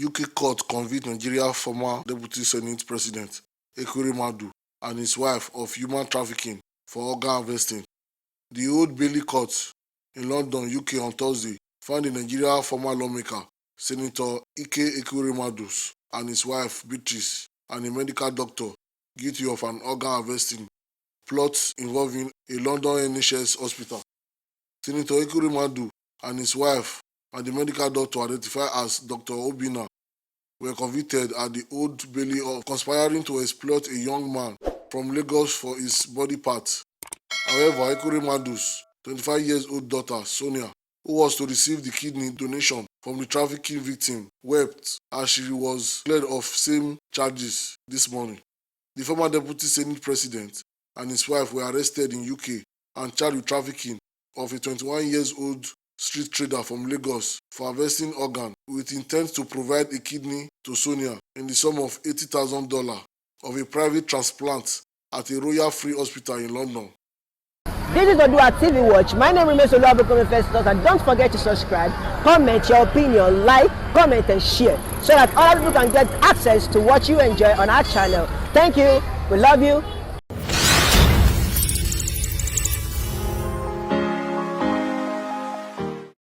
UK court convicts Nigeria former Deputy Senate President Ekweremadu and his wife of human trafficking for organ harvesting. The Old Bailey Court in London, UK on Thursday found the Nigeria former lawmaker, Senator Ekweremadu, and his wife Beatrice, and a medical doctor guilty of an organ harvesting plot involving a London NHS hospital. Senator Ekweremadu and his wife and the medical doctor identified as Dr. Obinna were convicted at the Old Bailey of conspiring to exploit a young man from Lagos for his body parts. However, Ekweremadu's 25-year-old daughter, Sonia, who was to receive the kidney donation from the trafficking victim, wept as she was cleared of same charges this morning. The former Deputy Senate President and his wife were arrested in UK and charged with trafficking of a 21-year-old street trader from Lagos for harvesting organ with intent to provide a kidney to Sonia in the sum of $80,000 of a private transplant at a Royal Free Hospital in London. This is ODUA TV Watch. My name remains Convicts, and don't forget to subscribe, comment your opinion, like, comment and share so that other people can get access to what you enjoy on our channel. Thank you. We love you.